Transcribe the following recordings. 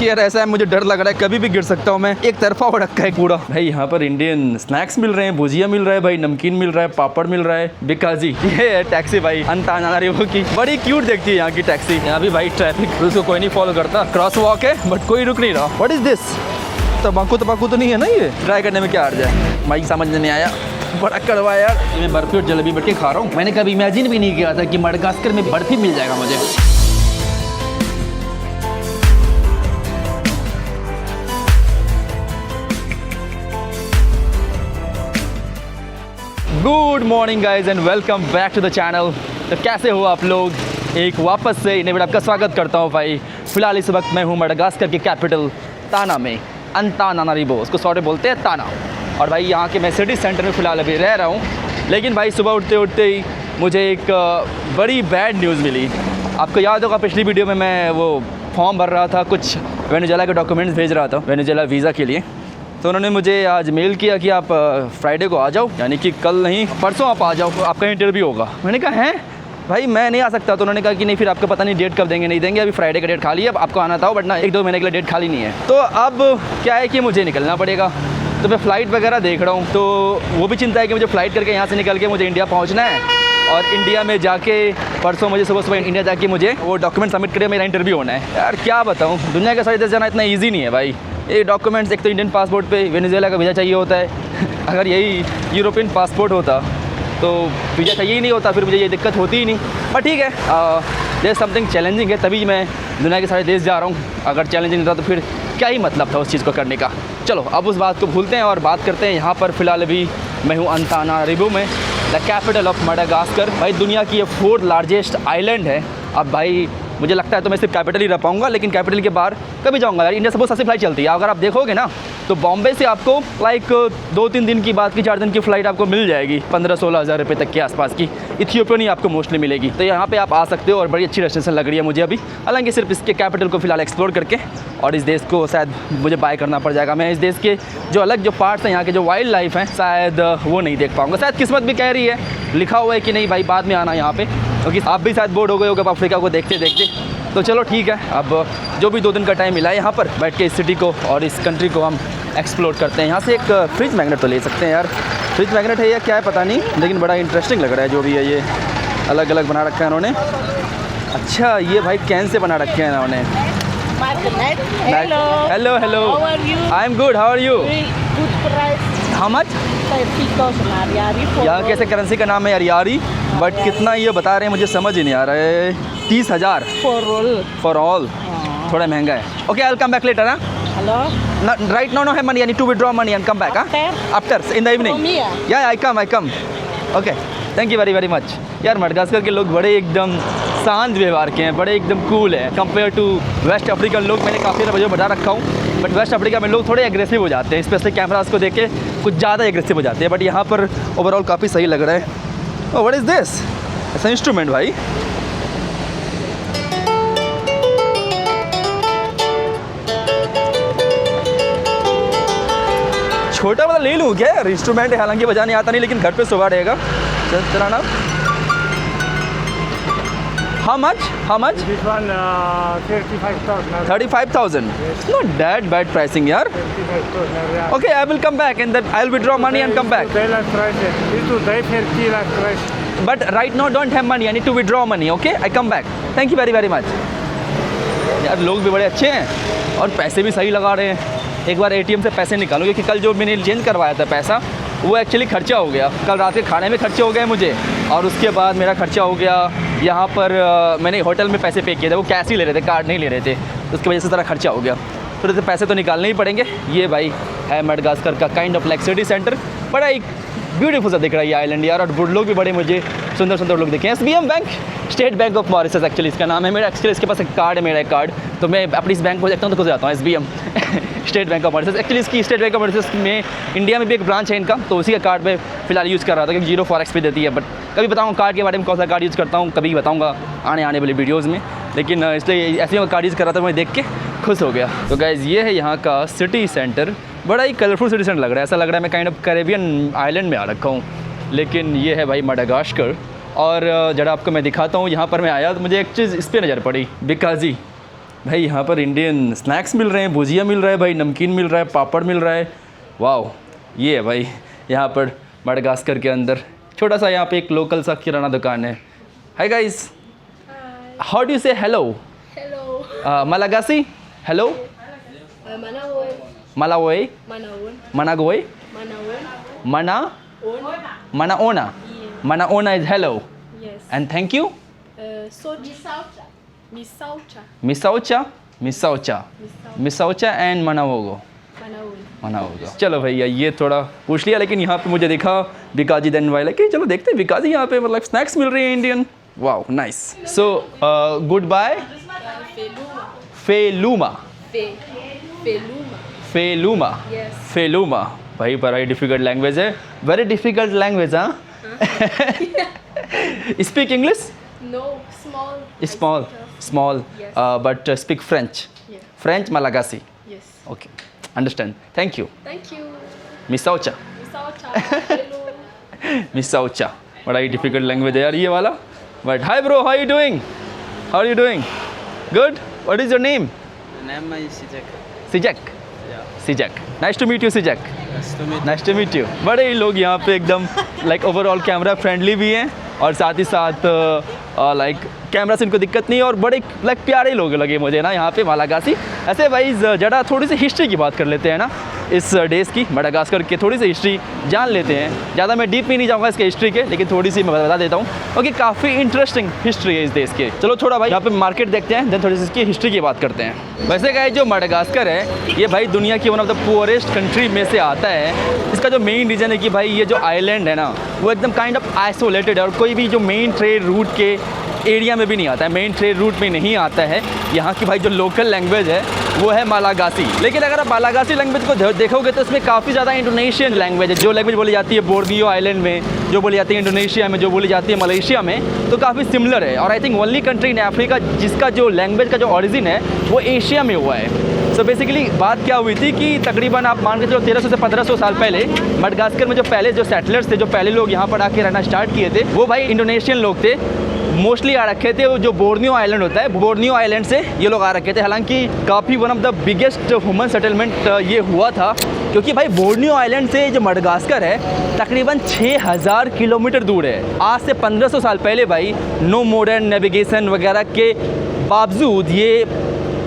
यार ऐसा है, मुझे डर लग रहा है कभी भी गिर सकता हूँ मैं। एक तरफा हो रखा है पूरा। भाई यहाँ पर इंडियन स्नैक्स मिल रहे हैं, भुजिया मिल रहा है भाई, नमकीन मिल रहा है, पापड़ मिल रहा है। बिकाजी ये है टैक्सी भाई, अंतानारिवो की। बड़ी क्यूट देखती है यहाँ की टैक्सी। यहाँ भी भाई ट्रैफिक रूल्स को कोई नहीं फॉलो करता। क्रॉस वॉक है बट कोई रुक नहीं रहा। What is this? तंबाकू तो नहीं है ना? ये ट्राई करने में क्या हर्ज है? भाई समझ में नहीं आया, बड़ा कड़वा यार। मैं बर्फी और जलेबी बैठ के खा रहा हूँ। मैंने कभी इमेजिन भी नहीं किया था कि मडगास्कर में बर्फी मिल जाएगा मुझे। Good morning guys and welcome back to the channel. तो कैसे हो आप लोग? एक वापस से नए वीडियो आपका स्वागत करता हूँ भाई। फिलहाल इस वक्त मैं हूँ मडगास्कर की कैपिटल ताना में, अंतानारिवो, उसको सॉरी बोलते हैं ताना। और भाई यहाँ के मैं सिटी सेंटर में फ़िलहाल अभी रह रहा हूँ। लेकिन भाई सुबह उठते उठते ही मुझे एक बड़ी बैड न्यूज़ मिली। आपको याद होगा पिछली वीडियो में मैं वो फॉर्म भर रहा था, कुछ वेनेजुएला के डॉक्यूमेंट्स भेज रहा था वेनेजुएला वीज़ा के लिए। तो उन्होंने मुझे आज मेल किया कि आप फ्राइडे को आ जाओ, यानी कि कल नहीं परसों आप आ जाओ, आपका इंटरव्यू होगा। मैंने कहा हैं भाई मैं नहीं आ सकता। तो उन्होंने कहा कि नहीं फिर आपको पता नहीं डेट कब देंगे, नहीं देंगे, अभी फ्राइडे का डेट खाली है, अब आपको आना था बट ना 1-2 महीने के लिए डेट खाली नहीं है। तो अब क्या है कि मुझे निकलना पड़ेगा। तो मैं फ़्लाइट वगैरह देख रहा हूँ। तो वो भी चिंता है कि मुझे फ़्लाइट करके यहाँ से निकल के मुझे इंडिया पहुँचना है और इंडिया में जाके परसों मुझे सुबह इंडिया जाके मुझे वो डॉक्यूमेंट सबमिट करके मेरा इंटरव्यू होना है। यार क्या बताऊँ, दुनिया के सारे देश जाना इतना ईजी नहीं है भाई। ये डॉक्यूमेंट्स, एक तो इंडियन पासपोर्ट पे वेनेजुएला का वीज़ा चाहिए होता है। अगर यही यूरोपियन पासपोर्ट होता तो वीज़ा चाहिए ही नहीं होता, फिर मुझे ये दिक्कत होती ही नहीं। बट ठीक है, देयर समथिंग चैलेंजिंग है, तभी मैं दुनिया के सारे देश जा रहा हूँ। अगर चैलेंजिंग था तो फिर क्या ही मतलब था उस चीज़ को करने का। चलो अब उस बात को भूलते हैं और बात करते हैं यहाँ पर फ़िलहाल अभी मैं हूँ अंतानारिवो में, द कैपिटल ऑफ मडागास्कर। भाई दुनिया की ये 4th लार्जेस्ट आइलैंड है। अब भाई मुझे लगता है तो मैं सिर्फ कैपिटल ही रह पाऊँगा, लेकिन कैपिटल के बाहर कभी जाऊँगा यार। इंडिया से बहुत सस्ती फ्लाइट चलती है। अगर आप देखोगे ना तो बॉम्बे से आपको लाइक 2-3 दिन की बाद की 4 दिन की फ़्लाइट आपको मिल जाएगी 15-16 हज़ार रुपये तक के आसपास की। इथियोपियन ही आपको मोस्टली मिलेगी। तो यहाँ पे आप आ सकते हो और बड़ी अच्छी डेस्टिनेशन लग रही है मुझे अभी। हालांकि सिर्फ इसके कैपिटल को फिलहाल एक्सप्लोर करके और इस देश को शायद मुझे बाय करना पड़ जाएगा। मैं इस देश के जो अलग जो पार्ट्स हैं, यहाँ के जो वाइल्ड लाइफ हैं, शायद वो नहीं देख पाऊँगा। शायद किस्मत भी कह रही है, लिखा हुआ है कि नहीं भाई बाद में आना यहाँ पर, क्योंकि आप भी शायद बोर्ड हो गए होगे अफ्रीका को देखते देखते। तो चलो ठीक है, अब जो भी 2 दिन का टाइम मिला है यहाँ पर बैठ के इस सिटी को और इस कंट्री को हम एक्सप्लोर करते हैं। यहाँ से एक फ्रिज मैग्नेट तो ले सकते हैं यार। फ्रिज मैग्नेट है या क्या है पता नहीं, लेकिन बड़ा इंटरेस्टिंग लग रहा है जो भी है। ये अलग अलग बना रखा है इन्होंने। अच्छा ये भाई कैन से बना रखे हैं इन्होंने। Hello hello, I am good, how are you? How much? यहाँ कैसे करेंसी का नाम है अरियारी, बट कितना ये बता रहे हैं मुझे समझ ही नहीं आ रहा है। 30,000 फॉर ऑल, थोड़ा महंगा है। Okay I will come back later. हाँ Hello? No, right now no have money. I need to withdraw money and come back. After in the evening. Yeah, I come. Okay. Thank you very much. यार Madagascar के लोग बड़े एकदम शांत व्यवहार के हैं, बड़े एकदम कूल है कंपेयर टू वेस्ट अफ्रीकन लोग। मैंने काफ़ी सारा बता रखा हूँ, बट वेस्ट अफ्रीका में लोग थोड़े एग्रेसिव हो जाते हैं, स्पेशली कैमरास को देख के कुछ ज़्यादा एग्रेसिव हो जाते हैं। बट यहाँ पर ओवरऑल काफ़ी सही लग रहा है। Oh what is this? ऐसा इंस्ट्रूमेंट भाई। छोटा वाला ले लूँ क्या यार? इंस्ट्रूमेंट है, हालांकि बजाने आता नहीं, लेकिन घर पे सुबह रहेगा। चलाना। How much? This one 35,000. 35,000. Yes. Not that bad pricing यार. 35,000. Okay, I will come back and then I'll withdraw money and come back. Thailand price. This today 30 price. But right now don't have money. I need to withdraw money. Okay, I come back. Thank you very much. यार लोग भी बड़े अच्छे हैं और पैसे भी सही लगा रहे हैं। एक बार ATM से पैसे निकालूँ, क्योंकि कल जो मैंने चेंज करवाया था पैसा वो एक्चुअली खर्चा हो गया। कल रात के खाने में खर्चे हो गए मुझे, और उसके बाद मेरा खर्चा हो गया यहाँ पर। मैंने होटल में पैसे पे किए थे, वो कैश ही ले रहे थे, कार्ड नहीं ले रहे थे, उसकी वजह से सारा खर्चा हो गया। थोड़े से पैसे तो निकालने ही पड़ेंगे। ये भाई है मडगास्कर का kind of like city centre. बड़ा एक ब्यूटीफुल सा दिख रहा है ये आइलैंड यार, और लोग भी बड़े मुझे सुंदर लोग दिखे हैं। SBM bank, state bank of Mauritius actually इसका नाम है। मेरा एक्चुअली इसके पास एक कार्ड है, मेरा एक कार्ड, तो मैं अपनी इस बैंक को देखता हूँ तो खुद जाता हूँ SBM state bank of Mauritius. Actually इसकी स्टेट बैंक ऑफ मॉरिशस में इंडिया में भी एक ब्रांच है इनका, तो उसी का कार्ड में फिलहाल यूज़ कर रहा था, क्योंकि 0 फॉरेक्स पे देती है। बट कभी बताऊँगा कार्ड के बारे में, कौन सा कार्ड यूज़ करता हूँ कभी बताऊँगा आने वाले वीडियोज़ में। लेकिन इसलिए ऐसे ही कार्ड यूज़ कर रहा था, मैं देख के खुश हो गया। तो गाइज़ ये है यहाँ का सिटी सेंटर। बड़ा ही कलरफुल सिटी सेंटर लग रहा है, ऐसा लग रहा है मैं काइंड ऑफ कैरेबियन आइलैंड में आ रखा हूँ। लेकिन ये है भाई मडागास्कर। और जरा आपको मैं दिखाता हूँ, यहाँ पर मैं आया तो मुझे एक चीज़ इस पर नज़र पड़ी, बिकाजी भाई यहाँ पर इंडियन स्नैक्स मिल रहे हैं, भुजिया मिल रहा है भाई, नमकीन मिल रहा है, पापड़ मिल रहा है। वाह, ये है भाई यहाँ पर मडागास्कर के अंदर छोटा सा यहाँ पे एक लोकल सा किराना दुकान है। Hi guys, how do you से hello? Hello. Malagasy, hello? Manaon. Malawi, Manaon. Managoi, Manaon. Manaona. Manaona is hello. Yes. And thank you. Soji. Misaucha. Misaucha, Misaucha, Misaucha and Manawogo. Manaon. मनाओगा। चलो भैया ये थोड़ा पूछ लिया, लेकिन यहाँ पे मुझे देखा बिकाजी देन वाला कि चलो देखते हैं बिकाजी यहाँ पे मतलब स्नैक्स मिल रही है Indian. Wow nice. So goodbye. Feluma. फेलूमा, Feluma. फेलूमा, Yes. फेलूमा। भाई बड़ा डिफिकल्ट लैंग्वेज है, वेरी डिफिकल्ट लैंग्वेज। हाँ speak English? No. Small. Small small Yes. But speak French? Yeah. French Malagasy. Yes. Okay understand, thank you. Thank you. मिसाउचा, Misaucha. Hello. मिसाउचा बड़ा ही डिफिकल्ट लैंग्वेज है यार ये वाला। But hi bro, how you doing? How are you doing? Good. What is your name? name is Sijak. Sijak. Yeah. Sijak, nice to meet you Sijak. Nice to meet nice to meet you. बड़े ही लोग यहाँ पे एकदम like overall camera friendly भी हैं और साथ ही साथ लाइक कैमरा से इनको दिक्कत नहीं है और बड़े लाइक प्यारे लोग लगे मुझे ना यहाँ पे मलागासी। ऐसे भाई जरा थोड़ी सी हिस्ट्री की बात कर लेते हैं ना इस देश की, मडागास्कर की थोड़ी सी हिस्ट्री जान लेते हैं। ज़्यादा मैं डीप में नहीं जाऊँगा इसके हिस्ट्री के, लेकिन थोड़ी सी मैं बता देता हूँ क्योंकि काफ़ी इंटरेस्टिंग हिस्ट्री है इस देश की। चलो थोड़ा भाई यहाँ पे मार्केट देखते हैं, देन थोड़ी सी इसकी हिस्ट्री की बात करते हैं। वैसे क्या है जो मडागास्कर है ये भाई दुनिया की one of the poorest country में से आता है। इसका जो मेन रीज़न है कि भाई ये जो आइलैंड है ना वो एकदम काइंड ऑफ आइसोलेटेड है और कोई भी जो मेन ट्रेड रूट के एरिया में भी नहीं आता है, मेन ट्रेड रूट में नहीं आता है। यहाँ की भाई जो लोकल लैंग्वेज है वो है मलागासी। लेकिन अगर आप मलागासी लैंग्वेज को देखोगे तो इसमें काफ़ी ज़्यादा इंडोनेशियन लैंग्वेज है। जो लैंग्वेज बोली जाती है बोर्नियो आइलैंड में, जो बोली जाती है इंडोनेशिया में, जो बोली जाती है मलेशिया में, तो काफ़ी सिमिलर है। और I think only country in Africa जिसका जो लैंग्वेज का जो ऑरिजिन है वो एशिया में हुआ है। सो बेसिकली बात क्या हुई थी कि तकरीबन आप मान के चलो 1300 से 1500 साल पहले मडागास्कर में जो पहले जो सेटलर्स थे, जो पहले लोग यहाँ पर आके रहना स्टार्ट किए थे, वो भाई इंडोनेशियन लोग थे। मोस्टली आ रखे थे वो जो बोर्नियो आइलैंड होता है, बोर्नियो आइलैंड से ये लोग आ रखे थे। हालांकि काफ़ी one of the biggest human settlement ये हुआ था क्योंकि भाई बोर्नियो आइलैंड से जो मडागास्कर है तकरीबन 6000 किलोमीटर दूर है। आज से 1500 साल पहले भाई नो मॉडर्न नेविगेशन वगैरह के बावजूद ये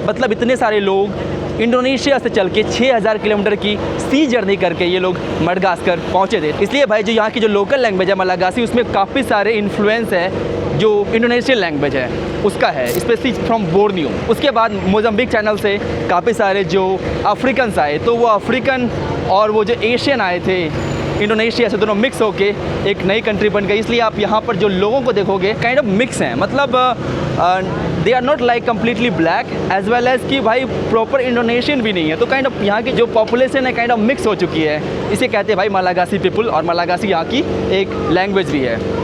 मतलब इतने सारे लोग इंडोनेशिया से चल के 6000 किलोमीटर की सी जर्नी करके ये लोग मडागास्कर पहुँचे थे। इसलिए भाई जो यहाँ की जो लोकल लैंग्वेज है मलागासी, उसमें काफ़ी सारे इन्फ्लुएंस है जो इंडोनेशियन लैंग्वेज है उसका है, स्पेशली फ्रॉम बोर्नियो। उसके बाद मोजाम्बिक चैनल से काफ़ी सारे जो अफ्रीकन्स आए, तो वो अफ्रीकन और वो जो एशियन आए थे इंडोनेशिया से, दोनों मिक्स होके एक नई कंट्री बन गई। इसलिए आप यहाँ पर जो लोगों को देखोगे काइंड ऑफ मिक्स हैं, मतलब they are not like completely black as well as कि भाई प्रॉपर इंडोनेशियन भी नहीं है। तो काइंड ऑफ यहाँ की जो पॉपुलेशन है काइंड ऑफ मिक्स हो चुकी है। इसे कहते हैं भाई मलागासी पीपल, और मलागासी यहाँ की एक लैंग्वेज भी है।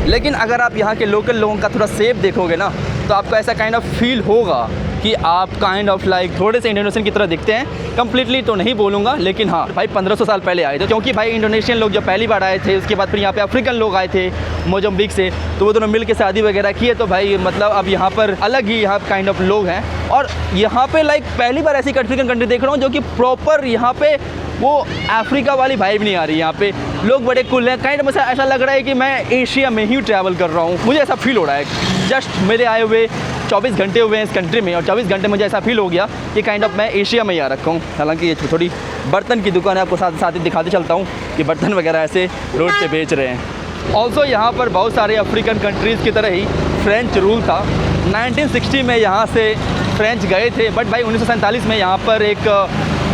लेकिन अगर आप यहाँ के लोकल लोगों का थोड़ा शेप देखोगे ना तो आपको ऐसा काइंड ऑफ फील होगा कि आप काइंड ऑफ लाइक थोड़े से इंडोनेशियन की तरह दिखते हैं। कंप्लीटली तो नहीं बोलूँगा, लेकिन हाँ भाई 1500 साल पहले आए थे, क्योंकि भाई इंडोनेशियन लोग जब पहली बार आए थे उसके बाद फिर यहाँ पे अफ्रीकन लोग आए थे मोजाम्बिक से, तो वो दोनों मिल के शादी वगैरह किए। तो भाई मतलब अब यहाँ पर अलग ही यहाँ काइंड ऑफ लोग हैं। और यहाँ पे लाइक पहली बार ऐसी अफ्रीकन कंट्री देख रहा हूँ जो कि प्रॉपर यहाँ पे वो अफ्रीका वाली वाइब नहीं आ रही। यहाँ पे लोग बड़े कुल हैं, काइंड ऑफ ऐसा लग रहा है कि मैं एशिया में ही ट्रैवल कर रहा हूँ, मुझे ऐसा फील हो रहा है। जस्ट मेरे आए हुए 24 घंटे हुए हैं इस कंट्री में और 24 घंटे मुझे ऐसा फील हो गया कि काइंड ऑफ मैं एशिया में ही आ रखा हूँ। हालांकि ये थोड़ी बर्तन की दुकान है, आपको साथ साथ ही दिखाते चलता हूँ कि बर्तन वगैरह ऐसे रोड पे बेच रहे हैं। ऑल्सो यहाँ पर बहुत सारे अफ्रीकन कंट्रीज़ की तरह ही फ्रेंच रूल था। 1960 में यहाँ से फ्रेंच गए थे, बट भाई 1947 में यहाँ पर एक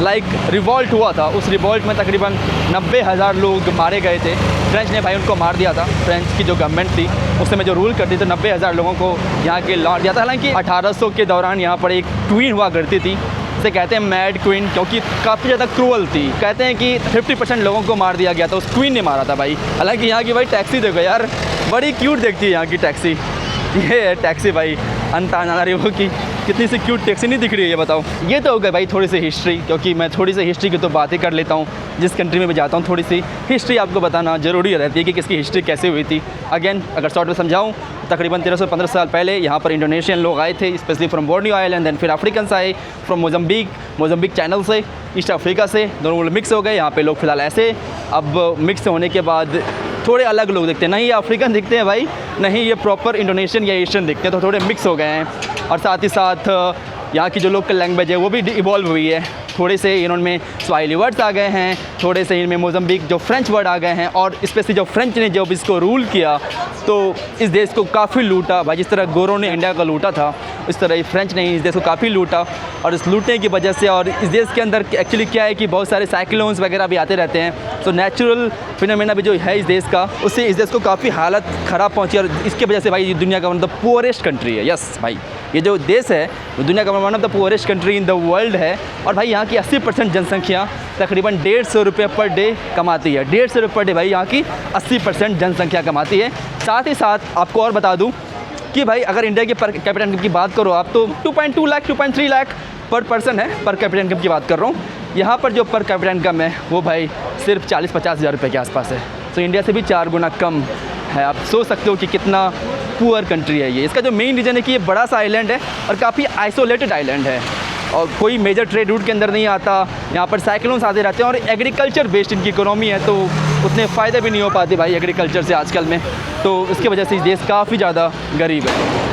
लाइक रिवॉल्ट हुआ था। उस रिवॉल्ट में तकरीबन 90,000 लोग मारे गए थे। फ्रेंच ने भाई उनको मार दिया था। फ्रेंच की जो गवर्नमेंट थी उस समय जो रूल करती थी 90,000 लोगों को यहाँ के लौट दिया था। हालांकि 1800 के दौरान यहाँ पर एक क्वीन हुआ करती थी, इसे कहते हैं मैड क्वीन, क्योंकि काफ़ी ज़्यादा क्रूअल थी। कहते हैं कि 50% लोगों को मार दिया गया था, उस क्वीन ने मारा था भाई। हालांकि यहाँ की भाई टैक्सी देखो यार, बड़ी क्यूट देखती है यहाँ की टैक्सी। ये है टैक्सी भाई अंतानानारिवो की। कितनी सी क्यूट टैक्सी नहीं दिख रही है ये बताओ। ये तो हो गया भाई थोड़ी सी हिस्ट्री, क्योंकि मैं थोड़ी सी हिस्ट्री की तो बात ही कर लेता हूँ। जिस कंट्री में भी जाता हूँ थोड़ी सी हिस्ट्री आपको बताना ज़रूरी रहती है कि किसकी हिस्ट्री कैसे हुई थी। अगेन अगर शॉर्ट में समझाऊँ, तकरीबन 1315 साल पहले यहाँ पर इंडोनेशियन लोग आए थे, specially from Borneo island, then फिर अफ्रीकन आए फ्रॉम मोजम्बिक चैनल से, ईस्ट अफ्रीका से, दोनों मिक्स हो गए। यहाँ पे लोग फिलहाल ऐसे, अब मिक्स होने के बाद थोड़े अलग लोग दिखते हैं, नहीं ये अफ्रीकन दिखते हैं भाई, नहीं ये प्रॉपर इंडोनेशियन या एशियन दिखते हैं, तो थोड़े मिक्स हो गए हैं। और साथ ही साथ यहाँ की जो लोकल लैंग्वेज है वो भी इवॉल्व हुई है, थोड़े से इन्होंने स्वाहिली वर्ड्स आ गए हैं, थोड़े से इनमें मोजम्बिक जो फ्रेंच वर्ड आ गए हैं, और स्पेशली जो फ्रेंच ने जब इसको रूल किया तो इस देश को काफ़ी लूटा भाई। जिस तरह गोरों ने इंडिया को लूटा था, इस तरह ही फ्रेंच ने इस देश को काफ़ी लूटा। और इस लूटने की वजह से, और इस देश के अंदर एक्चुअली क्या है कि बहुत सारे साइक्लोन्स वगैरह भी आते रहते हैं, तो नेचुरल फिनोमेना भी जो है इस देश का, उससे इस देश को काफ़ी हालत ख़राब पहुंची। और इसके वजह से भाई ये दुनिया का one of the poorest country है। यस भाई, ये जो देश है वो दुनिया का one of the poorest country in the world है। और भाई यहाँ की 80% जनसंख्या तकरीबन 150 रुपये पर डे कमाती है। 150 रुपये पर डे भाई यहाँ की 80% जनसंख्या कमाती है। साथ ही साथ आपको और बता दूँ कि भाई अगर इंडिया के पर कैपिटल इनकम की बात करो आप, तो 2.2 लाख 2.3 लाख पर पर्सन है, पर कैपिटल इनकम की बात कर रहा हूँ। यहाँ पर जो पर कैपिटल इनकम है वो भाई सिर्फ 40-50 हज़ार रुपये के आसपास है, तो इंडिया से भी 4 गुना कम है। आप सोच सकते हो कि कितना पुअर कंट्री है ये। इसका जो मेन रीज़न है कि ये बड़ा सा आइलैंड है और काफ़ी आइसोलेटेड आइलैंड है, और कोई मेजर ट्रेड रूट के अंदर नहीं आता। यहाँ पर साइक्लोन्स आते रहते हैं, और एग्रीकल्चर बेस्ड इनकी इकोनॉमी है, तो उतने फ़ायदे भी नहीं हो पाते भाई एग्रीकल्चर से आजकल में, तो इसकी वजह से इस देश काफ़ी ज़्यादा गरीब है।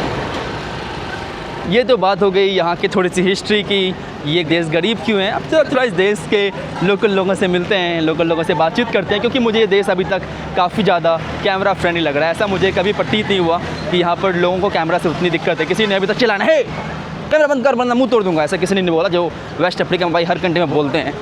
ये तो बात हो गई यहाँ की थोड़ी सी हिस्ट्री की, ये देश गरीब क्यों है। अब तो थोड़ा इस देश के लोकल लोगों से मिलते हैं, लोकल लोगों से बातचीत करते हैं, क्योंकि मुझे ये देश अभी तक काफ़ी ज़्यादा कैमरा फ्रेंडली लग रहा है। ऐसा मुझे कभी प्रतीत नहीं हुआ कि यहाँ पर लोगों को कैमरा से उतनी दिक्कत है। किसी ने अभी तक चिल्लाना है कैमरा बंद कर, वरना मुंह तोड़ दूंगा, ऐसा किसी ने नहीं बोला, जो वेस्ट अफ्रीका में भाई हर कंट्री में बोलते हैं।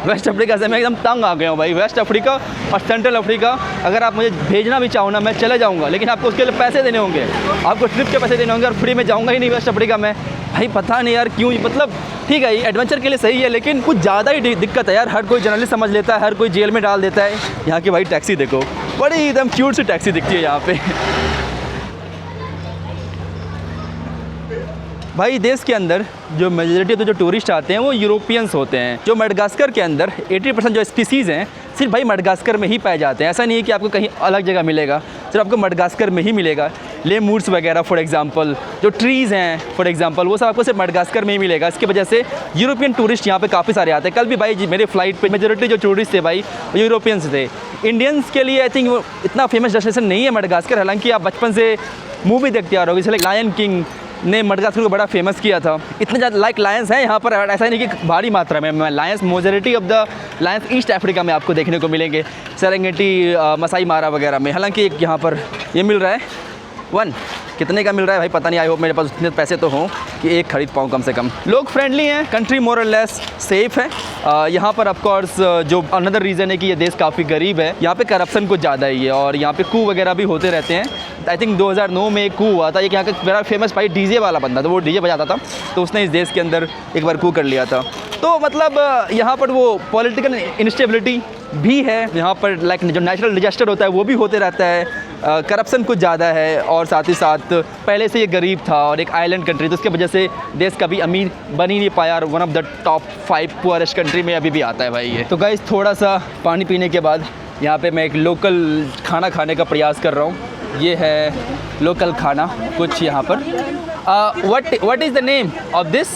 वेस्ट अफ्रीका से मैं एकदम तंग आ गया हूँ भाई। वेस्ट अफ्रीका और सेंट्रल अफ्रीका, अगर आप मुझे भेजना भी चाहो ना, मैं चले जाऊँगा, लेकिन आपको उसके लिए पैसे देने होंगे, आपको ट्रिप के पैसे देने होंगे, और फ्री में जाऊँगा ही नहीं वेस्ट अफ्रीका में भाई। पता नहीं यार क्यों, मतलब ठीक है ये एडवेंचर के लिए सही है, लेकिन कुछ ज़्यादा ही दिक्कत है यार। हर कोई जर्नलिस्ट समझ लेता है, हर कोई जेल में डाल देता है। यहाँ की भाई टैक्सी देखो, बड़ी एकदम क्यूट सी टैक्सी दिखती है यहाँ पे। भाई देश के अंदर जो मेजॉरिटी तो जो टूरिस्ट आते हैं वो यूरोपियंस होते हैं। जो मडगास्कर के अंदर 80% जो स्पीसीज़ हैं सिर्फ भाई मडगास्कर में ही पाए जाते हैं। ऐसा नहीं है कि आपको कहीं अलग जगह मिलेगा, सिर्फ आपको मडगास्कर में ही मिलेगा। लेमूर्स वगैरह फॉर एग्जांपल, जो ट्रीज़ हैं फॉर एग्जांपल, वो सब आपको सिर्फ मडगास्कर में ही मिलेगा। इसकी वजह से यूरोपियन टूरिस्ट यहाँ पे काफ़ी सारे आते हैं। कल भी भाई मेरे फ्लाइट पे मेजॉरिटी जो टूरिस्ट थे भाई यूरोपियंस थे। इंडियंस के लिए आई थिंक वो इतना फेमस डेस्टिनेशन नहीं है मडगास्कर, हालांकि आप बचपन से मूवी देखते आ रहे हो, जैसे लायन किंग ने मडगास्कर को बड़ा फेमस किया था। इतने ज़्यादा लायंस हैं यहाँ पर, ऐसा नहीं कि भारी मात्रा में Lions, majority of the Lions east Africa में आपको देखने को मिलेंगे, सेरेंगेटी, मसाई मारा वगैरह में। हालांकि एक यहाँ पर ये मिल रहा है 1, कितने का मिल रहा है भाई पता नहीं। आई होप मेरे पास उतने पैसे तो हों कि एक खरीद पाऊँ कम से कम। लोग फ्रेंडली हैं, कंट्री मोर और लेस सेफ़ है। यहाँ पर ऑफकोर्स जो अनदर रीज़न है कि ये देश काफ़ी गरीब है, यहाँ पे करप्शन कुछ ज़्यादा ही है, और यहाँ पे कू वगैरह भी होते रहते हैं। आई थिंक 2009 में एक कू हुआ था। एक यहाँ का बड़ा फेमस भाई डीजे वाला बंदा था, वो डीजे बजाता था, तो उसने इस देश के अंदर एक बार कू कर लिया था। तो मतलब यहाँ पर वो पॉलिटिकल इंस्टेबिलिटी भी है यहाँ पर, लाइक जो नेचुरल डिजास्टर होता है वो भी होते रहता है। करप्शन कुछ ज़्यादा है, और साथ ही साथ पहले से ये गरीब था और एक आइलैंड कंट्री, तो उसके वजह से देश कभी अमीर बन ही नहीं पाया, और one of the top 5 poorest country में अभी भी आता है भाई ये। तो गाइस थोड़ा सा पानी पीने के बाद यहाँ पे मैं एक लोकल खाना खाने का प्रयास कर रहा हूँ। ये है लोकल खाना कुछ यहाँ पर। What is the name of this?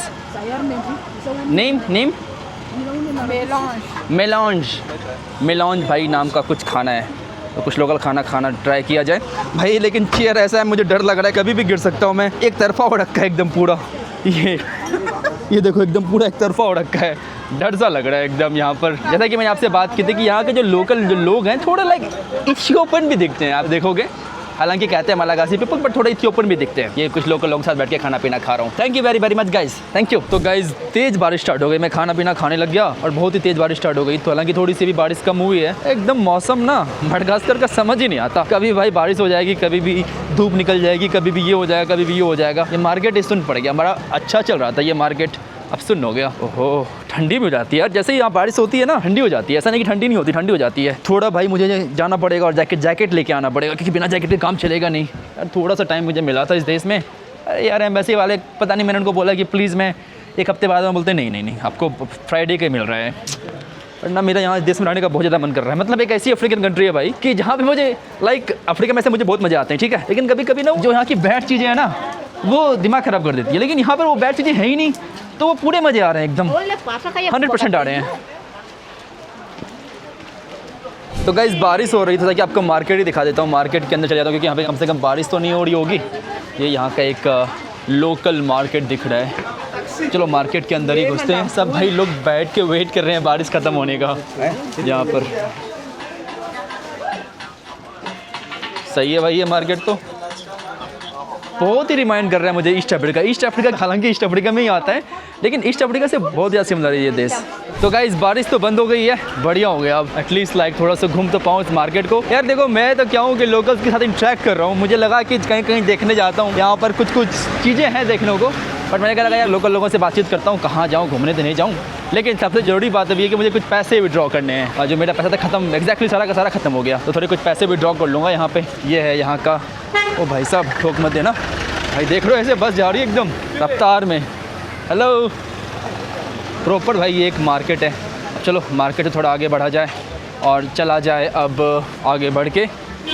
Name melange भाई नाम का कुछ खाना है, तो कुछ लोकल खाना ट्राई किया जाए भाई। लेकिन चेयर ऐसा है, मुझे डर लग रहा है कभी भी गिर सकता हूँ मैं। एक तरफा हो रखा है एकदम पूरा, ये देखो एकदम पूरा एक तरफा हो रखा है, डर सा लग रहा है एकदम यहाँ पर। जैसा कि मैंने आपसे बात की थी कि यहाँ के जो लोकल लोग हैं थोड़ा लाइक इथियोपियन भी दिखते हैं, आप देखोगे। हालांकि कहते हैं मलागासी पीपल, पर थोड़े इथियोपियन भी दिखते हैं। ये कुछ लोकल लोगों के साथ बैठ के खाना पीना खा रहा हूँ। Thank you very much guys, thank you. तो गाइज तेज़ बारिश स्टार्ट हो गई, मैं खाना पीना खाने लग गया और बहुत ही तेज़ बारिश स्टार्ट हो गई। तो हालांकि थोड़ी सी भी बारिश कम हुई है, एकदम मौसम ना मडगास्कर का समझ ही नहीं आता। कभी भाई बारिश हो जाएगी, कभी भी धूप निकल जाएगी, कभी भी ये हो जाएगा, कभी भी ये हो जाएगा। ये मार्केट सुन पड़ गया, हमारा अच्छा चल रहा था ये मार्केट, अब सुन हो गया। ओहो ठंडी भी हो जाती है यार, जैसे ही यहाँ बारिश होती है ना ठंडी हो जाती है। ऐसा नहीं कि ठंडी नहीं होती, ठंडी हो जाती है। थोड़ा भाई मुझे जाना पड़ेगा और जैकेट लेके आना पड़ेगा, क्योंकि बिना जैकेट के काम चलेगा नहीं यार। थोड़ा सा टाइम मुझे मिला था इस देश में, अरे यार एम्बेसी वाले पता नहीं, मैंने उनको बोला कि प्लीज़ मैं एक हफ्ते बाद में, बोलते नहीं आपको फ्राइडे के मिल रहा है। वरना मेरा यहाँ देश में रहने का बहुत ज़्यादा मन कर रहा है। मतलब एक ऐसी अफ्रीकन कंट्री है भाई कि जहाँ पे मुझे अफ्रीका में से मुझे बहुत मज़े आते हैं, ठीक है, लेकिन कभी कभी ना जो यहाँ की बैड चीज़ें हैं ना वो दिमाग ख़राब कर देती है, लेकिन यहाँ पर वो बैड चीज़ें हैं ही नहीं, तो वो पूरे मज़े आ रहे हैं, एकदम 100% आ रहे हैं। तो गाइस बारिश हो रही थी ताकि आपको मार्केट ही दिखा देता हूँ, मार्केट के अंदर चले जाता हूँ क्योंकि यहाँ पे कम से कम बारिश तो नहीं हो रही होगी। ये यहाँ का एक लोकल मार्केट दिख रहा है। चलो मार्केट के अंदर ही घुसते हैं। सब भाई लोग बैठ के वेट कर रहे हैं बारिश ख़त्म होने का। यहाँ पर सही है भाई, ये मार्केट तो बहुत ही रिमाइंड कर रहा है मुझे ईस्ट अफ्रीका। ईस्ट अफ्रीका हालांकि ईस्ट अफ्रीका में ही आता है, लेकिन ईस्ट अफ्रीका से बहुत ज़्यादा सिमिलर है ये देश। तो गाइस बारिश तो बंद हो गई है, बढ़िया हो गया। अब एटलीस्ट थोड़ा सा घूम तो पाऊँ इस मार्केट को। यार देखो मैं तो क्या हूँ कि लोकल्स के साथ इंटरेक्ट कर रहा हूँ, मुझे लगा कि कहीं कहीं देखने जाता हूँ, यहाँ पर कुछ चीज़ें हैं देखने को, बट मैंने कहा यार लोकल लोगों से बातचीत करता हूँ, कहाँ जाऊँ, घूमने तो नहीं जाऊँ। लेकिन सबसे ज़रूरी बात अभी है कि मुझे कुछ पैसे विड्रॉ करने हैं, और जो मेरा पैसा था ख़त्म, एग्जैक्टली सारा का सारा ख़त्म हो गया, तो थोड़े कुछ पैसे विड्रॉ कर लूँगा यहाँ पे। ये है यहाँ का। ओ भाई साहब ठोक मत देना भाई, देख रहे हो ऐसे बस जा रही है एकदम रफ्तार में। हेलो प्रॉपर भाई ये एक मार्केट है। अब चलो मार्केट से थोड़ा आगे बढ़ा जाए और चला जाए अब आगे बढ़ के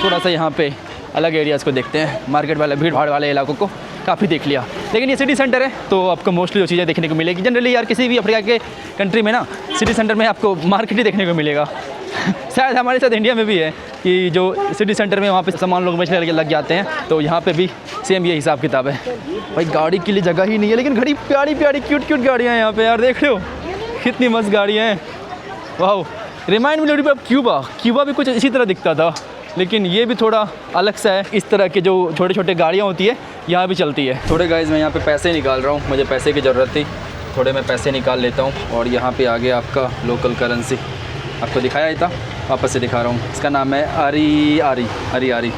थोड़ा सा यहाँ पे अलग एरियाज़ को देखते हैं। मार्केट वाले भीड़ भाड़ वाले इलाकों को काफ़ी देख लिया, लेकिन ये सिटी सेंटर है तो आपको मोस्टली जो चीज़ें देखने को मिलेगी। जनरली यार किसी भी अफ्रीका के कंट्री में ना सिटी सेंटर में आपको मार्केट ही देखने को मिलेगा। शायद हमारे साथ इंडिया में भी है कि जो सिटी सेंटर में वहाँ पे सामान लोग बेचने लग जाते हैं, तो यहाँ पे भी सेम ये हिसाब किताब है। भाई गाड़ी के लिए जगह ही नहीं है, लेकिन घड़ी प्यारी प्यारी क्यूट गाड़ियाँ हैं यहाँ पे यार, देख रहे हो कितनी मस्त गाड़ियाँ हैं। वाह remind me little of Cuba भी कुछ इसी तरह दिखता था, लेकिन ये भी थोड़ा अलग सा है। इस तरह के जो छोटे छोटे गाड़ियाँ होती है यहाँ भी चलती है। थोड़े गाइस मैं यहाँ पे पैसे निकाल रहा हूँ, मुझे पैसे की ज़रूरत थी, थोड़े मैं पैसे निकाल लेता हूँ। और यहाँ पे आगे आपका लोकल करेंसी आपको दिखाया ही था, वापस से दिखा रहा हूँ। इसका नाम है आरी।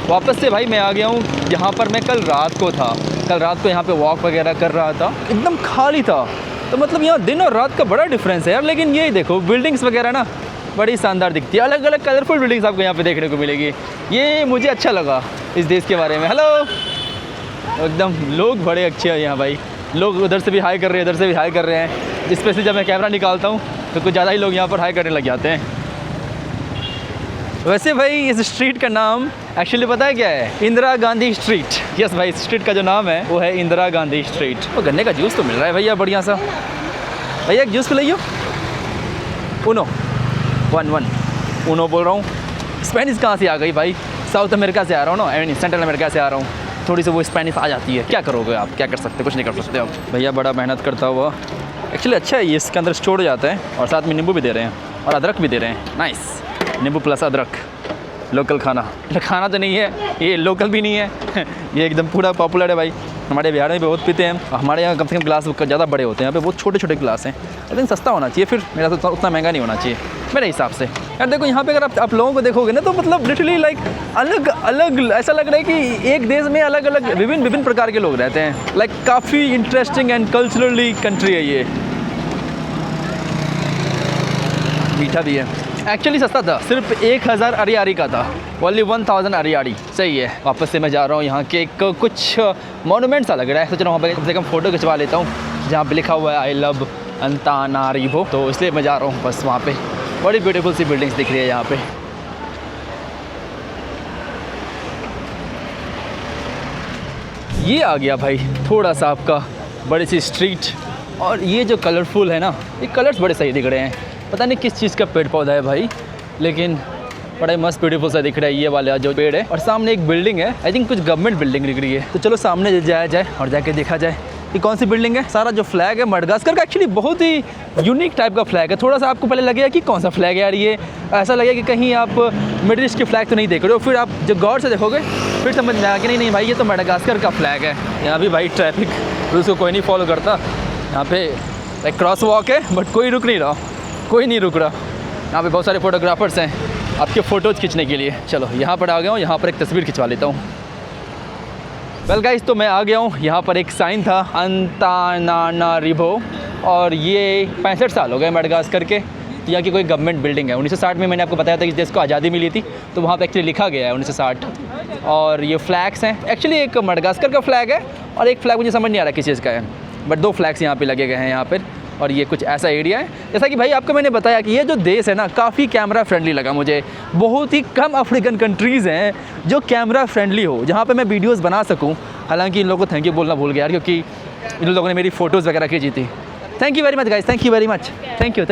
वापस से भाई मैं आ गया हूँ यहाँ पर। मैं कल रात को यहाँ पे वॉक वगैरह कर रहा था, एकदम खाली था। तो मतलब यहाँ दिन और रात का बड़ा डिफरेंस है यार। लेकिन ये देखो बिल्डिंग्स वगैरह ना बड़ी शानदार दिखती है, अलग अलग कलरफुल बिल्डिंग्स आपको यहाँ पे देखने को मिलेगी। ये मुझे अच्छा लगा इस देश के बारे में। हेलो एकदम लोग बड़े अच्छे हैं यहाँ भाई, लोग उधर से भी हाई कर रहे हैं, इधर से भी हाई कर रहे हैं। स्पेशली जब मैं कैमरा निकालता हूँ तो कुछ ज़्यादा ही लोग यहाँ पर हाई करने लग जाते हैं। वैसे भाई इस स्ट्रीट का नाम एक्चुअली पता है क्या है? इंदिरा गांधी स्ट्रीट। यस भाई इस स्ट्रीट का जो नाम है वो है इंदिरा गांधी स्ट्रीट। तो गन्ने का जूस तो मिल रहा है भैया बढ़िया सा। भैया एक जूस पिलाइयो। उनो 1 उनो बोल रहा हूँ। स्पेनिश कहाँ से आ गई भाई? साउथ अमेरिका से आ रहा हूँ ना, आई सेंट्रल अमेरिका से आ रहा हूँ। थोड़ी सी वो स्पेनिश आ जाती है, क्या करोगे आप, क्या कर सकते, कुछ नहीं कर सकते आप। भैया बड़ा मेहनत करता हुआ। एक्चुअली अच्छा है ये, इसके अंदर स्टोर हो जाता है और साथ में नींबू भी दे रहे हैं और अदरक भी दे रहे हैं। नाइस, नींबू प्लस अदरक। लोकल खाना तो नहीं है ये, लोकल भी नहीं है ये एकदम पूरा पॉपुलर है भाई। हमारे बिहार में भी बहुत पीते हैं। हमारे यहाँ कम से कम ग्लास ज़्यादा बड़े होते हैं, यहाँ पे बहुत छोटे छोटे ग्लास हैं। लेकिन सस्ता होना चाहिए, फिर मेरा तो उतना महंगा नहीं होना चाहिए मेरे हिसाब से। यार देखो यहाँ पे अगर आप लोगों को देखोगे ना तो मतलब लिटरली लाइक अलग अलग ऐसा लग रहा है कि एक देश में अलग अलग विभिन्न प्रकार के लोग रहते हैं। लाइक काफ़ी इंटरेस्टिंग एंड कल्चरली कंट्री है ये। मीठा भी है। एक्चुअली सस्ता था, सिर्फ 1000 अरियारी का था, ओनली 1000 अरियारी। सही है। वापस से मैं जा रहा हूँ यहाँ के कुछ मोनूमेंट सा लग रहा है, सोच रहा हूँ वहाँ पर कम से कम फ़ोटो खिंचवा लेता हूँ जहाँ पे लिखा हुआ है आई लव अंतानारिवो। तो इसलिए मैं जा रहा हूँ बस वहाँ पे। बड़ी ब्यूटीफुल सी बिल्डिंग्स दिख रही है यहाँ पे। ये आ गया भाई थोड़ा सा आपका बड़ी सी स्ट्रीट। और ये जो कलरफुल है ना, ये कलर्स बड़े सही दिख रहे हैं। पता नहीं किस चीज़ का पेड़ पौधा है भाई, लेकिन बड़ा मस्त ब्यूटीफुल सा दिख रहा है ये वाला जो पेड़ है। और सामने एक बिल्डिंग है, आई थिंक कुछ गवर्नमेंट बिल्डिंग दिख रही है। तो चलो सामने जाया जाए और जाके देखा जाए कि कौन सी बिल्डिंग है। सारा जो फ्लैग है मडगास्कर का एक्चुअली बहुत ही यूनिक टाइप का फ्लैग है। थोड़ा सा आपको पहले लगेगा कि कौन सा फ्लैग है यार, ये ऐसा लगेगा कि कहीं आप मिडिल ईस्ट के फ्लैग तो नहीं देख रहे हो। फिर आप जब गौर से देखोगे फिर समझ में आएगा कि नहीं भाई ये तो मडगास्कर का फ्लैग है। यहाँ भी भाई ट्रैफिक रूल्स को कोई नहीं फॉलो करता। यहाँ पे एक क्रॉस वॉक है बट कोई रुक नहीं रहा, कोई नहीं रुक रहा। यहाँ पे बहुत सारे फोटोग्राफर्स हैं आपके फ़ोटोज़ खींचने के लिए। चलो यहाँ पर आ गया हूँ, यहाँ पर एक तस्वीर खिंचवा लेता हूँ। वेल गाइस तो मैं आ गया हूँ। यहाँ पर एक साइन था अंतानानारिवो और ये 65 साल हो गए मडगास्कर के। यहाँ की कोई गवर्नमेंट बिल्डिंग है। 1960 में मैंने आपको बताया था कि देश को आज़ादी मिली थी, तो वहाँ पे एक्चुअली लिखा गया है 1960। और ये फ्लैग्स हैं, एक्चुअली एक मडगास्कर का फ्लैग है और एक फ्लैग मुझे समझ नहीं आ रहा किस चीज़ का है, बट 2 फ्लैग्स यहाँ पे लगे गए हैं यहाँ पर। और ये कुछ ऐसा एरिया है, जैसा कि भाई आपको मैंने बताया कि ये जो देश है ना काफ़ी कैमरा फ्रेंडली लगा मुझे। बहुत ही कम अफ्रीकन कंट्रीज़ हैं जो कैमरा फ्रेंडली हो, जहाँ पे मैं वीडियोस बना सकूँ। हालांकि इन लोगों को थैंक यू बोलना भूल गया यार, क्योंकि इन लोगों ने मेरी फ़ोटोज़ वगैरह खींची थी। Thank you very much guys, thank you very much, thank you.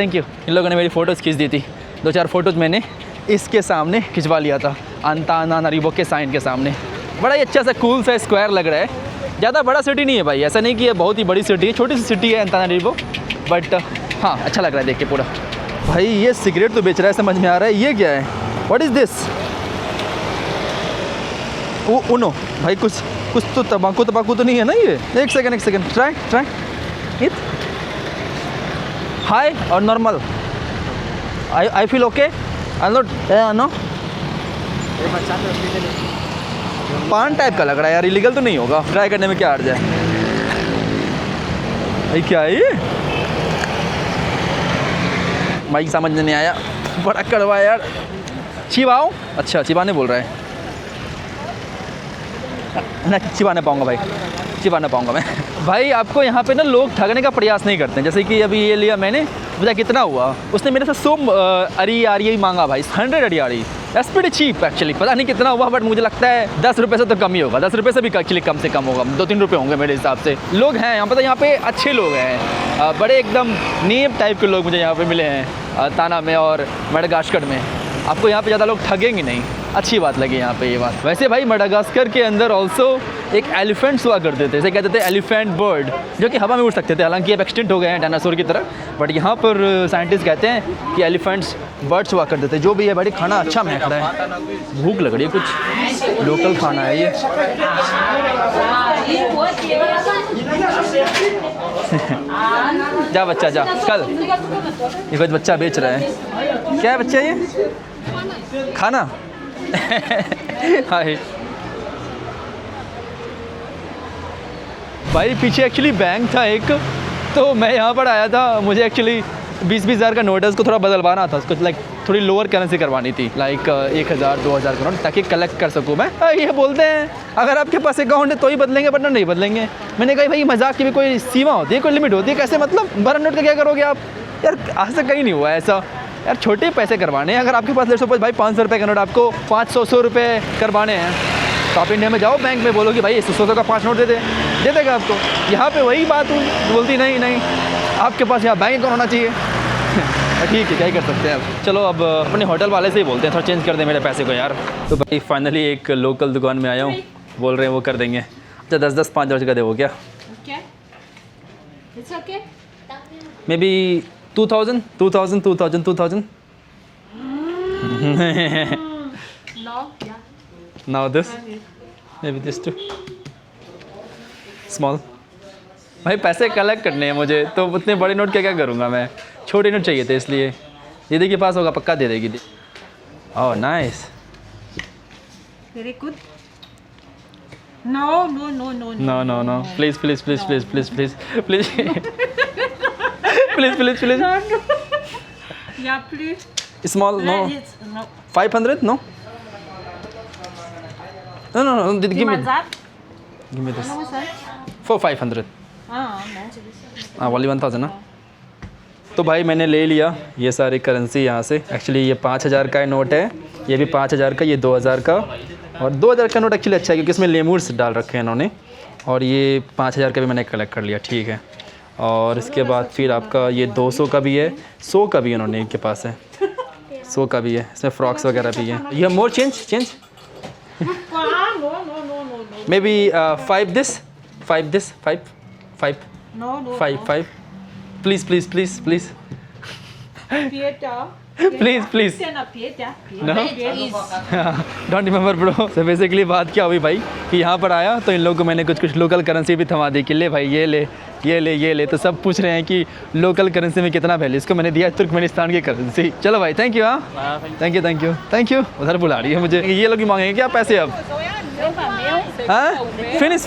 इन लोगों ने मेरी फ़ोटोज़ खींच दी थी। 2-4 फ़ोटोज़ मैंने इसके सामने खिंचवा लिया था, अंतानानारिवो के साइन के सामने। बड़ा ही अच्छा सा कूल सा स्क्वायर लग रहा है। ज़्यादा बड़ा सिटी नहीं है भाई, ऐसा नहीं कि ये बहुत ही बड़ी सिटी है, छोटी सी सिटी है अंतानानारिवो, बट हाँ अच्छा लग रहा है देख के पूरा। भाई ये सिगरेट तो बेच रहा है, समझ में आ रहा है। ये क्या है, व्हाट इज़ दिस? वो उनो भाई, कुछ तो तंबाकू तो नहीं है ना ये? एक सेकंड, ट्राई इट। हाई और normal? I feel okay, I not know. पान टाइप का लग रहा है यार, इलीगल तो नहीं होगा, ट्राई करने में क्या हर्ज है? भाई क्या है ये? भाई समझ नहीं आया, बड़ा कड़वा है यार। चिबाओ? अच्छा चिबाने बोल रहा है ना, चिबाने पाऊँगा भाई, चिबाना पाऊँगा मैं। भाई आपको यहाँ पे ना लोग ठगने का प्रयास नहीं करते हैं। जैसे कि अभी ये लिया मैंने, मुझे कितना हुआ, उसने मेरे से 100 अरी मांगा भाई, 100 अरी। That's pretty cheap actually. पता नहीं कितना हुआ, बट मुझे लगता है 10 रुपये से तो कम ही होगा, 10 रुपये से भी एक्चुअली कम से कम होगा, 2-3 रुपये होंगे मेरे हिसाब से। लोग हैं यहाँ पर, यहाँ पे अच्छे लोग हैं, बड़े एकदम नीम टाइप के लोग मुझे यहाँ पे मिले हैं ताना में और मडगास्कर में। आपको यहाँ पे ज़्यादा लोग ठगेंगे नहीं, अच्छी बात लगी यहाँ पे ये बात। वैसे भाई मडागास्कर के अंदर ऑल्सो एक एलिफेंट्स हुआ करते थे, जैसे कहते थे एलिफेंट बर्ड, जो कि हवा में उड़ सकते थे। हालांकि अब एक्सटिंक्ट हो गए हैं डायनासोर की तरह, बट यहाँ पर साइंटिस्ट कहते हैं कि एलिफेंट्स बर्ड्स हुआ करते थे। जो भी है बड़ी खाना अच्छा महक रहा है, भूख लग रही है, कुछ लोकल खाना है ये। जा बच्चा जा, कल ये कुछ बच्चा बेच रहा है। क्या है बच्चा ये? खाना। हाय भाई, पीछे एक्चुअली बैंक था एक, तो मैं यहाँ पर आया था। मुझे एक्चुअली 20-20 हज़ार का नोट है, उसको थोड़ा बदलवाना था, उसको लाइक थोड़ी लोअर करेंसी करवानी थी, लाइक 1000-2000 का नोट, ताकि कलेक्ट कर सकूँ मैं। ये बोलते हैं अगर आपके पास अकाउंट है तो ही बदलेंगे, वरना नहीं बदलेंगे। मैंने कहा भाई मजाक की भी कोई सीमा होती है, कोई लिमिट होती है, कैसे मतलब बड़ा नोट का क्या करोगे आप? यार आज तक कहीं नहीं हुआ ऐसा यार, छोटे पैसे करवाने हैं। अगर आपके पास लेट्स सपोज भाई 500 रुपये का नोट आपको 500 रुपये करवाने हैं, तो आप इंडिया में जाओ बैंक में, बोलो कि भाई 100 का 5 नोट दे देगा आपको। यहाँ पे वही बात बोलती नहीं, आपके पास यहाँ बैंक अकाउंट होना चाहिए। ठीक है, क्या ही कर सकते हैं अब। चलो अब अपने होटल वाले से ही बोलते हैं, थोड़ा चेंज कर दे मेरे पैसे को यार। तो भाई फाइनली एक लोकल दुकान में आया हूँ, बोल रहे हैं वो कर देंगे। अच्छा 10-10 5 का दे, वो क्या may be 2000 Now this, maybe this too. Small. भाई पैसे कलेक्ट करने हैं मुझे, तो उतने बड़े नोट क्या करूँगा मैं? छोटे नोट चाहिए थे, इसलिए दीदी के पास होगा पक्का दे देगी। Oh nice, very good. No. Please. Yeah, please. Small, no. Yes, no. 500, no. No. Give You me want that? this. No, sir. For 500. No. हाँ वाली 1000 ना। तो भाई मैंने ले लिया ये सारी करेंसी यहाँ से। एक्चुअली ये 5000 का नोट है, ये भी 5000 का, ये 2000 का, और 2000 का नोट एक्चुअली अच्छा है क्योंकि इसमें लेमूर्स डाल रखे हैं इन्होंने। और ये 5000 का भी मैंने कलेक्ट कर लिया, ठीक है। और इसके बाद फिर आपका ये 200 का भी है, 100 का भी इन्होंने इनके पास है, 100 का भी है, इसमें फ्रॉक्स वगैरह भी है। ये more change No. Maybe 5 this 5 No. 5 please Peter. Please Send a Peter. No? Please. Don't remember bro. तो बेसिकली बात क्या हुई भाई कि यहाँ पर आया तो इन लोगों को मैंने कुछ लोकल करेंसी भी थमा दी कि ले भाई ये ले। तो सब पूछ रहे हैं कि लोकल करेंसी में कितना वैल्यू, इसको मैंने दिया तुर्कमेनिस्तान की करेंसी। चलो भाई थैंक यू। हाँ थैंक यू। उधर बुला रही है मुझे, ये लोग ही मांगेंगे क्या पैसे अब? हाँ finish.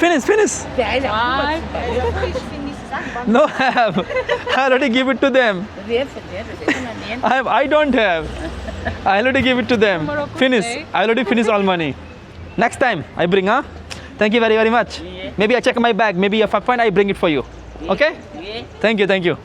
No have. I already give it to them. I don't have. I already give it to them. Finish. I already finished all money. Next time I bring, huh? Thank you very, very much. Maybe I check my bag. Maybe if I find, I bring it for you. Okay? Thank you, thank you.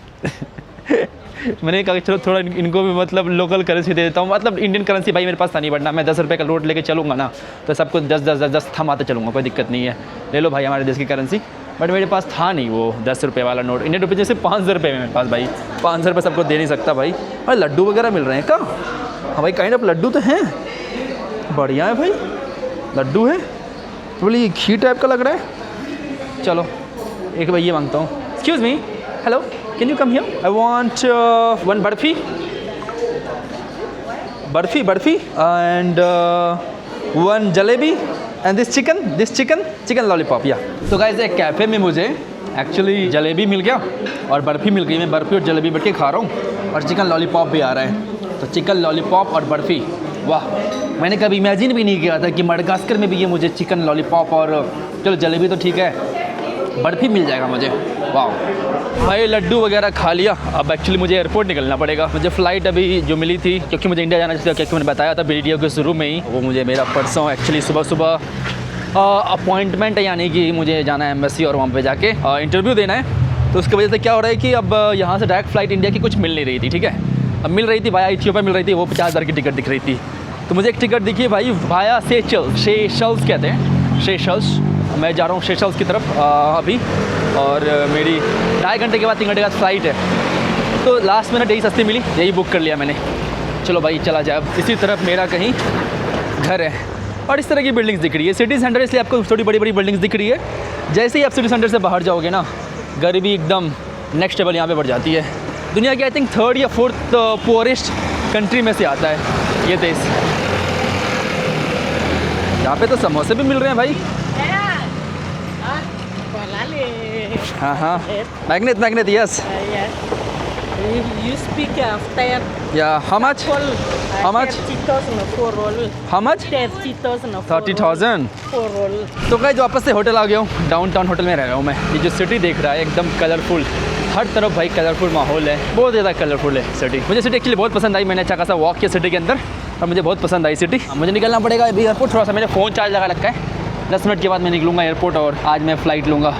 मैंने कहा चलो थोड़ा इनको भी मतलब local currency दे देता हूँ, मतलब इंडियन करेंसी भाई मेरे पास था नहीं, वरना मैं 10 रुपये का नोट लेके चलूँगा ना तो सबको 10 थमाते चलूँगा, कोई दिक्कत नहीं है, ले लो भाई हमारे देश की करेंसी। बट मेरे पास था नहीं वो 10 रुपये वाला नोट, इंडियन रुपये जैसे 500 रुपये में मेरे पास भाई, 500 रुपये सबको दे नहीं सकता भाई। भाई लड्डू वगैरह मिल रहे हैं क्या? हाँ भाई काइंड ऑफ लड्डू तो हैं, बढ़िया है भाई, लड्डू है, बोले ये घी टाइप का लग रहा है। चलो एक भाई ये मांगता हूँ। Excuse me, hello, can you come here? I want one barfi and one jalebi and this chicken lollipop या। तो गाइस एक कैफ़े में मुझे एक्चुअली जलेबी मिल गया और बर्फ़ी मिल गई, मैं बर्फ़ी और जलेबी बैठ के खा रहा हूँ और चिकन लॉलीपॉप भी आ रहा है। तो चिकन लॉलीपॉप और बर्फ़ी, वाह, मैंने कभी इमेजिन भी नहीं किया था कि मडगास्कर में भी ये मुझे चिकन लॉलीपॉप और चलो जलेबी तो ठीक है, बर्फ़ी मिल जाएगा मुझे, वाह। भाई लड्डू वगैरह खा लिया, अब एक्चुअली मुझे एयरपोर्ट निकलना पड़ेगा। मुझे फ़्लाइट अभी जो मिली थी, क्योंकि मुझे इंडिया जाना चाहिए, क्योंकि मैंने बताया था वीडियो के शुरू में ही, वो मुझे मेरा परसों एक्चुअली सुबह अपॉइंटमेंट है, यानी कि मुझे जाना है एम्बेसी और वहाँ पे जाके इंटरव्यू देना है। तो उसकी वजह से क्या हो रहा है कि अब यहाँ से डायरेक्ट फ़्लाइट इंडिया की कुछ मिल नहीं रही थी, ठीक है। अब मिल रही थी वाया इथियोपिया मिल रही थी, वो 50,000 की टिकट दिख रही थी। तो मुझे एक टिकट दिखी भाई वाया सेशल्स कहते हैं, सेशल्स। मैं जा रहा हूँ सेशल्स की तरफ अभी, और मेरी 2.5 घंटे के बाद 3 घंटे के बाद फ़्लाइट है। तो लास्ट मिनट यही सस्ती मिली, यही बुक कर लिया मैंने। चलो भाई चला जाए, अब इसी तरफ मेरा कहीं घर है और इस तरह की बिल्डिंग्स दिख रही है। सिटी सेंटर इसलिए आपको थोड़ी बड़ी बड़ी बिल्डिंग्स दिख रही है। जैसे ही आप सिटी सेंटर से बाहर जाओगे ना, गरीबी एकदम नेक्स्ट लेवल यहाँ पे बढ़ जाती है। दुनिया की आई थिंक 3rd या 4th पुअरेस्ट कंट्री में से आता है ये देश। यहाँ पे तो समोसे भी मिल रहे हैं भाई। हाँ, magnet yes. You speak of 10. या how much? 30,000 for roll. How much? 30,000 30,000 for roll. तो गाइस वापस से होटल आ गया हूँ, डाउनटाउन होटल में रह रहा हूँ मैं। ये जो सिटी देख रहा है एकदम कलरफुल, हर तरफ भाई कलरफुल माहौल है, बहुत ज़्यादा कलरफुल है सिटी। मुझे सिटी एक्चुअली बहुत पसंद आई, मैंने अच्छा खासा वॉक किया सिटी के अंदर और मुझे बहुत पसंद आई सिटी। मुझे निकलना पड़ेगा अभी एयरपोर्ट, थोड़ा सा मैंने फ़ोन चार्ज लगा रखा है, 10 मिनट के बाद मैं निकलूँगा एयरपोर्ट और आज मैं फ़्लाइट लूँगा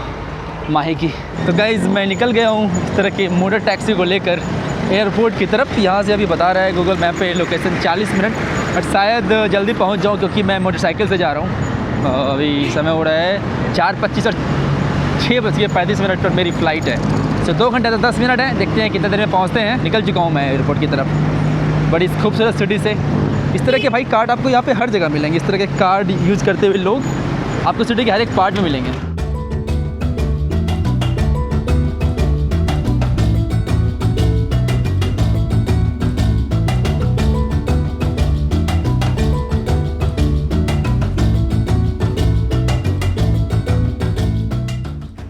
माही की। तो गाइज़ मैं निकल गया हूँ इस तरह की मोटर टैक्सी को लेकर एयरपोर्ट की तरफ। यहाँ से अभी बता रहा है गूगल मैप पे लोकेशन 40 मिनट, बट शायद जल्दी पहुँच जाऊँ क्योंकि मैं मोटरसाइकिल से जा रहा हूँ। अभी समय हो रहा है 4:25 और 6:35 पर मेरी फ़्लाइट है। तो 2 घंटे तो 10 मिनट है, देखते हैं कितने देर में पहुँचते हैं। निकल चुका हूँ मैं एयरपोर्ट की तरफ, बड़ी खूबसूरत सिटी से। इस तरह के भाई कार्ड आपको यहाँ पे हर जगह मिलेंगे, इस तरह के कार्ड यूज़ करते हुए लोग आपको सिटी के हर एक पार्ट में मिलेंगे।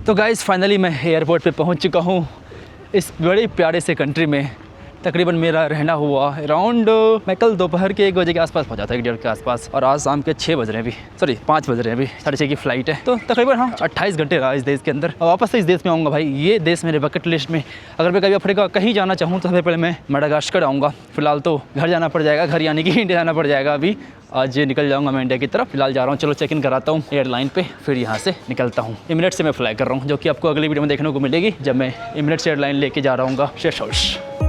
तो गाइज़ फाइनली मैं एयरपोर्ट पे पहुंच चुका हूं इस बड़े प्यारे से कंट्री में। तकरीबन मेरा रहना हुआ अराउंड, मैं कल दोपहर के 1 बजे के आसपास पहुंचा था, 1:30 के आसपास, और आज शाम के 6 बज रहे हैं, अभी 5 बज रहे हैं, अभी 6:30 की फ़्लाइट है। तो तकरीबन हाँ 28 घंटे रहा इस देश के अंदर। और वापस से इस देश में आऊँगा भाई। ये देश मेरे बकेट लिस्ट में, अगर मैं कभी अफ्रीका कहीं जाना चाहूँ तो सबसे पहले मैं मडागास्कर आऊँगा। फिलहाल तो घर जाना पड़ जाएगा, घर यानी कि इंडिया जाना पड़ जाएगा। अभी आज निकल जाऊँगा मैं इंडिया की तरफ, फिलहाल जा रहा हूँ। चलो चेक इन कराता हूँ एयरलाइन पे, फिर यहाँ से निकलता हूँ। एमिरेट्स से मैं फ्लाई कर रहा हूँ, जो कि आपको अगली वीडियो में देखने को मिलेगी जब मैं एमिरेट्स एयरलाइन लेके जा रहा हूँ सेशल्स।